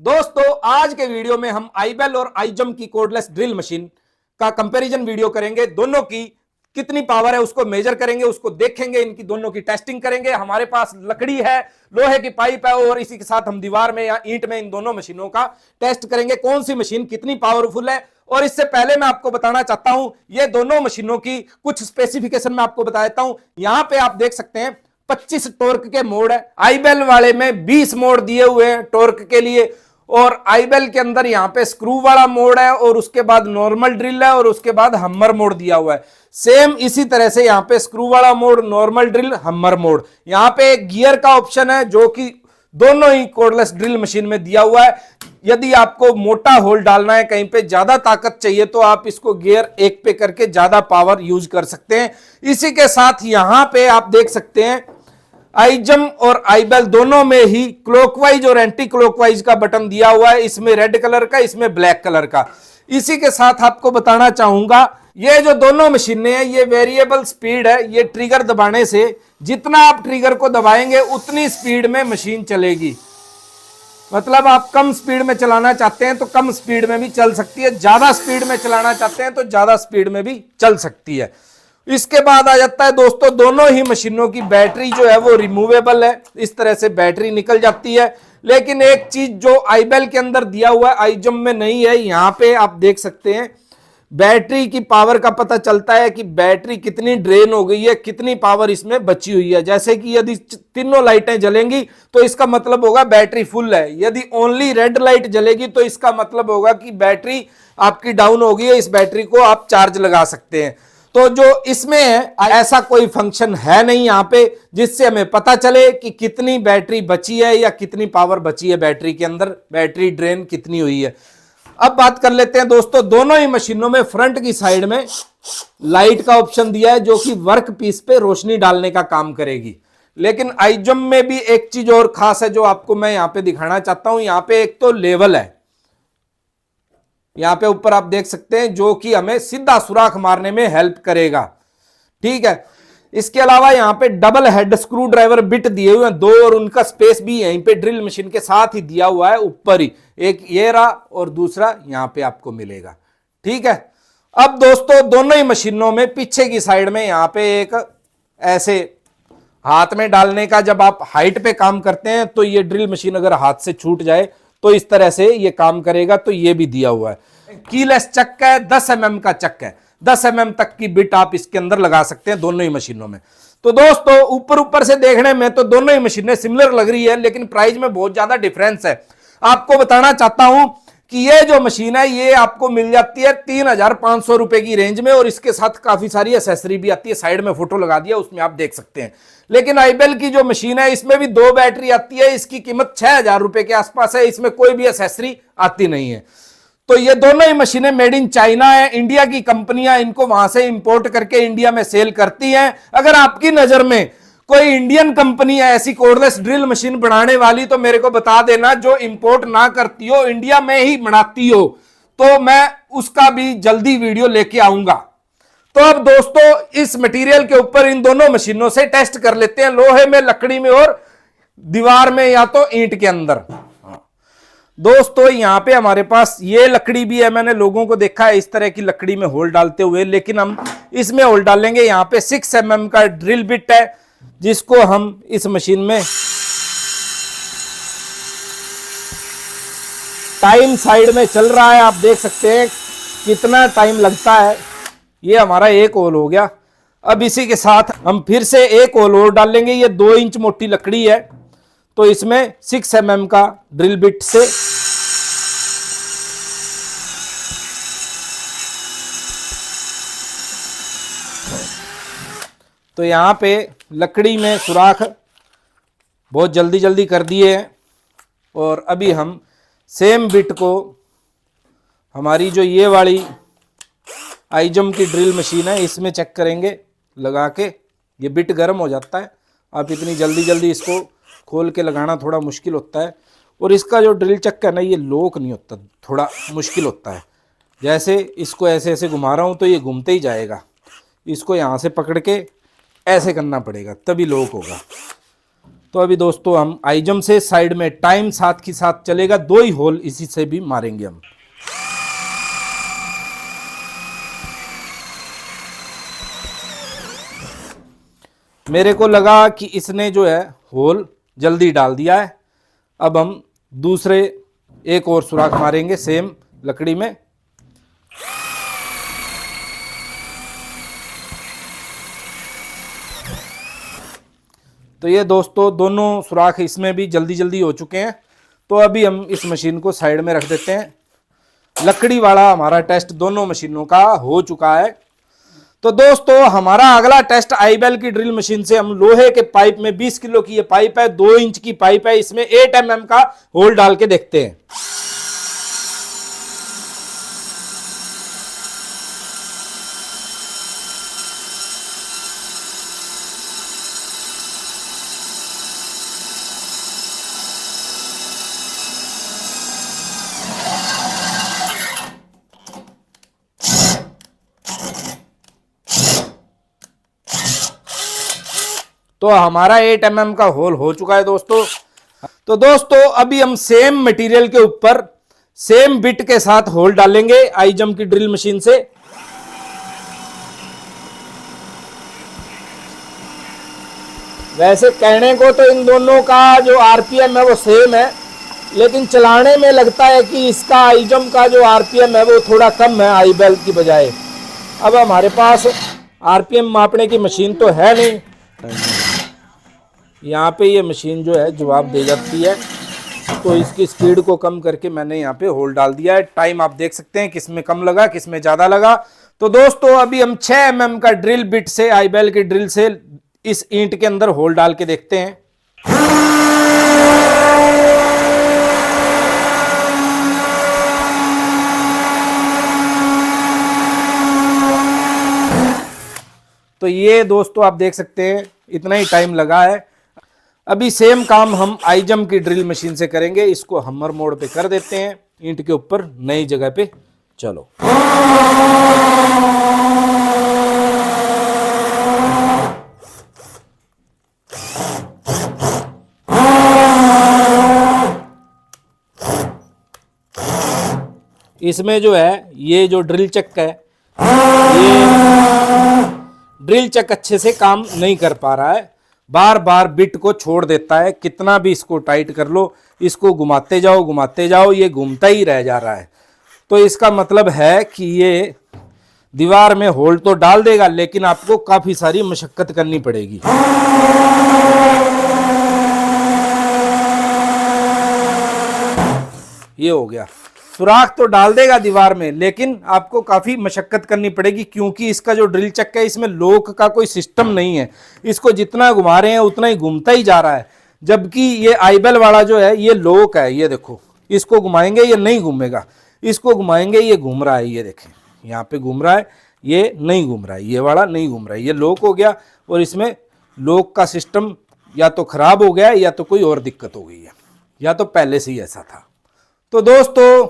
दोस्तों आज के वीडियो में हम आईबेल और आईजम की कोर्डलेस ड्रिल मशीन का कंपैरिजन वीडियो करेंगे। दोनों की कितनी पावर है उसको मेजर करेंगे, उसको देखेंगे, इनकी दोनों की टेस्टिंग करेंगे। हमारे पास लकड़ी है, लोहे की पाइप है और इसी के साथ हम दीवार में या ईंट में इन दोनों मशीनों का टेस्ट करेंगे, कौन सी मशीन कितनी पावरफुल है। और इससे पहले मैं आपको बताना चाहता हूं ये दोनों मशीनों की कुछ स्पेसिफिकेशन मैं आपको बता देता हूं। यहां पे आप देख सकते हैं 25 टॉर्क के मोड है, आईबेल वाले में 20 मोड दिए हुए हैं टॉर्क के लिए, और आईबेल के अंदर यहां पे स्क्रू वाला मोड है और उसके बाद नॉर्मल ड्रिल है और उसके बाद हम्मर मोड दिया हुआ है। सेम इसी तरह से यहां पे स्क्रू वाला मोड, नॉर्मल ड्रिल, हम्मर मोड। यहां पे एक गियर का ऑप्शन है जो कि दोनों ही कोर्डलेस ड्रिल मशीन में दिया हुआ है। यदि आपको मोटा होल डालना है, कहीं पे ज्यादा ताकत चाहिए, तो आप इसको गियर 1 पे करके ज्यादा पावर यूज कर सकते हैं। इसी के साथ यहां पे आप देख सकते हैं आईजम और आईबेल दोनों में ही क्लॉकवाइज और एंटी क्लॉकवाइज का बटन दिया हुआ है, इसमें रेड कलर का, इसमें ब्लैक कलर का। इसी के साथ आपको बताना चाहूंगा ये जो दोनों मशीनें हैं ये वेरिएबल स्पीड है। ये ट्रिगर दबाने से जितना आप ट्रिगर को दबाएंगे उतनी स्पीड में मशीन चलेगी। मतलब आप कम स्पीड में चलाना चाहते हैं तो कम स्पीड में भी चल सकती है, ज्यादा स्पीड में चलाना चाहते हैं तो ज्यादा स्पीड में भी चल सकती है। इसके बाद आ जाता है दोस्तों दोनों ही मशीनों की बैटरी जो है वो रिमूवेबल है, इस तरह से बैटरी निकल जाती है। लेकिन एक चीज जो आईबेल के अंदर दिया हुआ है आईजम में नहीं है, यहां पे आप देख सकते हैं बैटरी की पावर का पता चलता है कि बैटरी कितनी ड्रेन हो गई है, कितनी पावर इसमें बची हुई है। जैसे कि यदि तीनों लाइटें जलेंगी तो इसका मतलब होगा बैटरी फुल है, यदि ओनली रेड लाइट जलेगी तो इसका मतलब होगा कि बैटरी आपकी डाउन हो गई है, इस बैटरी को आप चार्ज लगा सकते हैं। तो जो इसमें है ऐसा कोई फंक्शन है नहीं यहां पे जिससे हमें पता चले कि कितनी बैटरी बची है या कितनी पावर बची है बैटरी के अंदर, बैटरी ड्रेन कितनी हुई है। अब बात कर लेते हैं दोस्तों दोनों ही मशीनों में फ्रंट की साइड में लाइट का ऑप्शन दिया है जो कि वर्क पीस पे रोशनी डालने का काम करेगी। लेकिन आईजम में भी एक चीज और खास है जो आपको मैं यहां पे दिखाना चाहता हूं। यहां पे एक तो लेवल है, यहां पे ऊपर आप देख सकते हैं, जो कि हमें सीधा सुराख मारने में हेल्प करेगा। ठीक है, इसके अलावा यहां पे double head screw driver bit दिए हुए हैं 2, और उनका स्पेस भी यहीं पे ड्रिल मशीन के साथ ही दिया हुआ है ऊपर ही, एक ये रहा और दूसरा यहां पे आपको मिलेगा। ठीक है, अब दोस्तों दोनों ही मशीनों में पीछे की साइड में यहां पे एक ऐसे हाथ में डालने का, जब आप हाइट पे काम करते हैं तो ये ड्रिल मशीन अगर हाथ से छूट जाए तो इस तरह से ये काम करेगा, तो ये भी दिया हुआ है। कीलेस चक है, 10 mm का चक है, 10 mm तक की बिट आप इसके अंदर लगा सकते हैं दोनों ही मशीनों में। तो दोस्तों ऊपर से देखने में तो दोनों ही मशीनें सिमिलर लग रही है, लेकिन प्राइस में बहुत ज्यादा डिफरेंस है। आपको बताना चाहता हूं कि ये जो मशीन है ये आपको मिल जाती है 3,500 रुपए की रेंज में, और इसके साथ काफी सारी एसेसरी भी आती है। साइड में फोटो लगा दिया, उसमें आप देख सकते हैं। लेकिन आईबेल की जो मशीन है इसमें भी 2 बैटरी आती है, इसकी कीमत 6,000 रुपए के आसपास है, इसमें कोई भी एसेसरी आती नहीं है। तो ये दोनों ही मशीनें मेड इन चाइना है, इंडिया की कंपनियां इनको वहां से इंपोर्ट करके इंडिया में सेल करती हैं। अगर आपकी नजर में कोई इंडियन कंपनी है ऐसी कोर्डलेस ड्रिल मशीन बनाने वाली तो मेरे को बता देना, जो इंपोर्ट ना करती हो, इंडिया में ही बनाती हो, तो मैं उसका भी जल्दी वीडियो लेके आऊंगा। तो अब दोस्तों इस मटेरियल के ऊपर इन दोनों मशीनों से टेस्ट कर लेते हैं, लोहे में, लकड़ी में और दीवार में या तो ईंट के अंदर। दोस्तों यहां पे हमारे पास ये लकड़ी भी है, मैंने लोगों को देखा है इस तरह की लकड़ी में होल डालते हुए, लेकिन हम इसमें होल डालेंगे। यहां पे 6 mm का ड्रिल बिट है जिसको हम इस मशीन में टाइम साइड में चल रहा है, आप देख सकते हैं कितना टाइम लगता है। ये हमारा एक होल हो गया। अब इसी के साथ हम फिर से एक होल और डालेंगे। ये 2 इंच मोटी लकड़ी है, तो इसमें 6 mm का ड्रिल बिट से तो यहां पे लकड़ी में सुराख बहुत जल्दी जल्दी कर दिए हैं। और अभी हम सेम बिट को हमारी जो ये वाली आईजम की ड्रिल मशीन है इसमें चेक करेंगे लगा के। ये बिट गर्म हो जाता है, आप इतनी जल्दी जल्दी इसको खोल के लगाना थोड़ा मुश्किल होता है। और इसका जो ड्रिल चक्का है ना ये लॉक नहीं होता, थोड़ा मुश्किल होता है। जैसे इसको ऐसे ऐसे घुमा रहा हूँ तो ये घूमते ही जाएगा, इसको यहाँ से पकड़ के ऐसे करना पड़ेगा तभी लॉक होगा। तो अभी दोस्तों हम आइजम से साइड में टाइम साथ ही साथ चलेगा, 2 ही होल इसी से भी मारेंगे हम। मेरे को लगा कि इसने जो है होल जल्दी डाल दिया है। अब हम दूसरे एक और सुराख मारेंगे सेम लकड़ी में। तो ये दोस्तों दोनों सुराख इसमें भी जल्दी जल्दी हो चुके हैं। तो अभी हम इस मशीन को साइड में रख देते हैं। लकड़ी वाला हमारा टेस्ट दोनों मशीनों का हो चुका है। तो दोस्तों हमारा अगला टेस्ट आईबेल की ड्रिल मशीन से हम लोहे के पाइप में 20 किलो की ये पाइप है, 2 इंच की पाइप है, इसमें 8 mm का होल डाल के देखते हैं। तो हमारा 8 mm का होल हो चुका है दोस्तों। तो दोस्तों अभी हम सेम मटेरियल के ऊपर सेम बिट के साथ होल डालेंगे आईजम की ड्रिल मशीन से। वैसे कहने को तो इन दोनों का जो आरपीएम है वो सेम है, लेकिन चलाने में लगता है कि इसका आईजम का जो आरपीएम है वो थोड़ा कम है आईबेल की बजाय। अब हमारे पास आरपीएम मापने की मशीन तो है नहीं, यहाँ पे ये मशीन जो है जवाब दे जाती है। तो इसकी स्पीड को कम करके मैंने यहाँ पे होल डाल दिया है। टाइम आप देख सकते हैं किस में कम लगा किस में ज़्यादा लगा। तो दोस्तों अभी हम 6 mm का ड्रिल बिट से आईबेल की ड्रिल से इस ईंट के अंदर होल डाल के देखते हैं। तो ये दोस्तों आप देख सकते हैं इतना ही टाइम लगा है। अभी सेम काम हम आईजम की ड्रिल मशीन से करेंगे। इसको हमर मोड पे कर देते हैं, ईंट के ऊपर नई जगह पे। चलो इसमें जो है ये जो ड्रिल चक है, ये ड्रिल चक अच्छे से काम नहीं कर पा रहा है, बार बार बिट को छोड़ देता है। कितना भी इसको टाइट कर लो, इसको घुमाते जाओ, ये घूमता ही रह जा रहा है। तो इसका मतलब है कि ये दीवार में होल तो डाल देगा, लेकिन आपको काफी सारी मशक्कत करनी पड़ेगी। ये हो गया, सुराख तो डाल देगा दीवार में, लेकिन आपको काफी मशक्कत करनी पड़ेगी, क्योंकि इसका जो ड्रिल चक है इसमें लॉक का कोई सिस्टम नहीं है। इसको जितना घुमा रहे हैं उतना ही घूमता ही जा रहा है। जबकि ये आईबेल वाला जो है ये लॉक है, ये देखो, इसको घुमाएंगे ये नहीं घूमेगा, इसको घुमाएंगे ये घूम रहा है। ये देखें यहाँ पे घूम रहा है, ये नहीं घूम रहा है, ये वाला नहीं घूम रहा है, ये लॉक हो गया। और इसमें लॉक का सिस्टम या तो खराब हो गया है या तो कोई और दिक्कत हो गई है, या तो पहले से ही ऐसा था। तो दोस्तों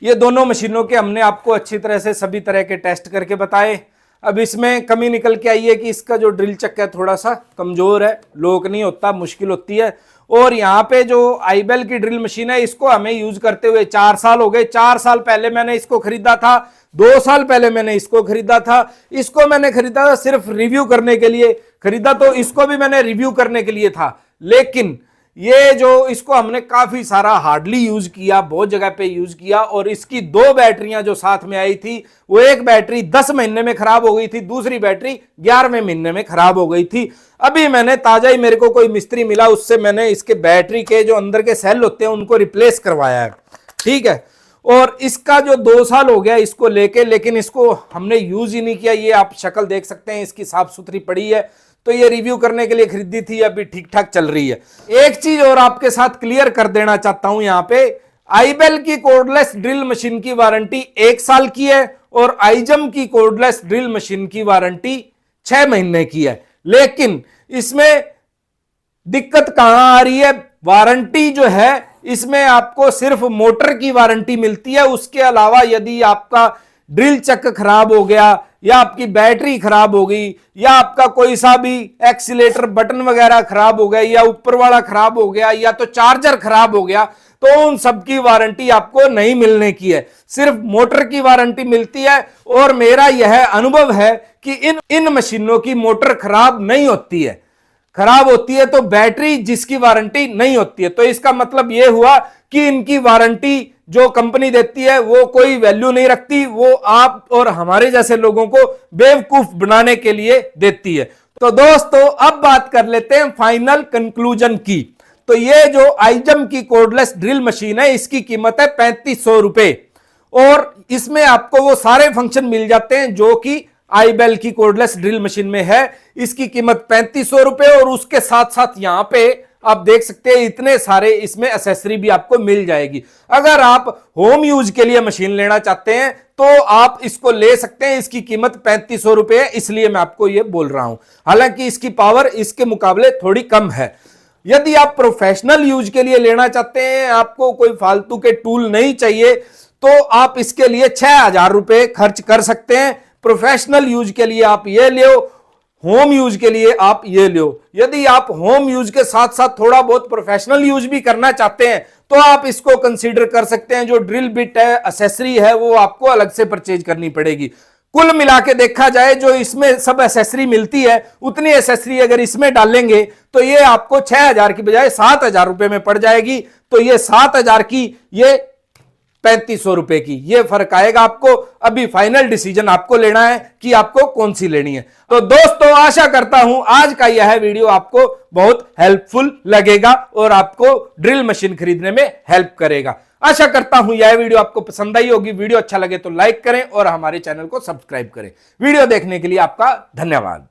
ये दोनों मशीनों के हमने आपको अच्छी तरह से सभी तरह के टेस्ट करके बताए। अब इसमें कमी निकल के आई है कि इसका जो ड्रिल चक है थोड़ा सा कमजोर है, लॉक नहीं होता, मुश्किल होती है। और यहाँ पे जो आईबेल की ड्रिल मशीन है इसको हमें यूज करते हुए 4 साल हो गए। 4 साल पहले मैंने इसको खरीदा था, 2 साल पहले मैंने इसको खरीदा था। इसको मैंने खरीदा था सिर्फ रिव्यू करने के लिए खरीदा, तो इसको भी मैंने रिव्यू करने के लिए था। लेकिन ये जो इसको हमने काफी सारा हार्डली यूज किया, बहुत जगह पे यूज किया। और इसकी 2 बैटरियां जो साथ में आई थी, वो एक बैटरी 10 महीने में खराब हो गई थी, दूसरी बैटरी 11वें महीने में खराब हो गई थी। अभी मैंने ताजा ही, मेरे को कोई मिस्त्री मिला, उससे मैंने इसके बैटरी के जो अंदर के सेल होते हैं उनको रिप्लेस करवाया है, ठीक है। और इसका जो 2 साल हो गया इसको लेके, लेकिन इसको हमने यूज ही नहीं किया। ये आप शक्ल देख सकते हैं इसकी, साफ सुथरी पड़ी है। तो ये रिव्यू करने के लिए खरीदी थी, अभी ठीक ठाक चल रही है। एक चीज और आपके साथ क्लियर कर देना चाहता हूं, यहां पे आईबेल की कोर्डलेस ड्रिल मशीन की वारंटी 1 साल की है और आईजम की कोर्डलेस ड्रिल मशीन की वारंटी 6 महीने की है। लेकिन इसमें दिक्कत कहां आ रही है? वारंटी जो है इसमें आपको सिर्फ मोटर की वारंटी मिलती है, उसके अलावा यदि आपका ड्रिल चक खराब हो गया, या आपकी बैटरी खराब हो गई, या आपका कोई सा भी एक्सीलेटर बटन वगैरह खराब हो गया, या ऊपर वाला खराब हो गया, या तो चार्जर खराब हो गया, तो उन सब की वारंटी आपको नहीं मिलने की है, सिर्फ मोटर की वारंटी मिलती है। और मेरा यह अनुभव है कि इन मशीनों की मोटर खराब नहीं होती है, खराब होती है तो बैटरी जिसकी वारंटी नहीं होती है। तो इसका मतलब यह हुआ कि इनकी वारंटी जो कंपनी देती है वो कोई वैल्यू नहीं रखती, वो आप और हमारे जैसे लोगों को बेवकूफ बनाने के लिए देती है। तो दोस्तों अब बात कर लेते हैं फाइनल कंक्लूजन की। तो ये जो आइजम की कोर्डलेस ड्रिल मशीन है, इसकी कीमत है 3500 रुपए, और इसमें आपको वो सारे फंक्शन मिल जाते हैं जो कि आईबेल की कोर्डलेस ड्रिल मशीन में है। इसकी कीमत 3500 रुपए, और उसके साथ साथ यहां पे आप देख सकते हैं इतने सारे इसमें एक्सेसरी भी आपको मिल जाएगी। अगर आप होम यूज के लिए मशीन लेना चाहते हैं तो आप इसको ले सकते हैं। इसकी कीमत 3500 रुपए है, इसलिए मैं आपको यह बोल रहा हूं। हालांकि इसकी पावर इसके मुकाबले थोड़ी कम है। यदि आप प्रोफेशनल यूज के लिए लेना चाहते हैं, आपको कोई फालतू के टूल नहीं चाहिए, तो आप इसके लिए 6000 रुपए खर्च कर सकते हैं। प्रोफेशनल यूज के लिए आप ये लो, होम यूज के लिए आप ये लो। यदि आप होम यूज के साथ साथ थोड़ा बहुत प्रोफेशनल यूज भी करना चाहते हैं तो आप इसको कंसीडर कर सकते हैं। जो ड्रिल बिट है, एक्सेसरी है, वो आपको अलग से परचेज करनी पड़ेगी। कुल मिला के देखा जाए जो इसमें सब एक्सेसरी मिलती है, उतनी एक्सेसरी अगर इसमें डालेंगे तो ये आपको 6000 की बजाय 7000 रुपए में पड़ जाएगी। तो ये 7000 की, ये 3500 रुपए की, ये फर्क आएगा आपको। अभी फाइनल डिसीजन आपको लेना है कि आपको कौन सी लेनी है। तो दोस्तों आशा करता हूं आज का यह वीडियो आपको बहुत हेल्पफुल लगेगा और आपको ड्रिल मशीन खरीदने में हेल्प करेगा। आशा करता हूं यह वीडियो आपको पसंद आई होगी। वीडियो अच्छा लगे तो लाइक करें और हमारे चैनल को सब्सक्राइब करें। वीडियो देखने के लिए आपका धन्यवाद।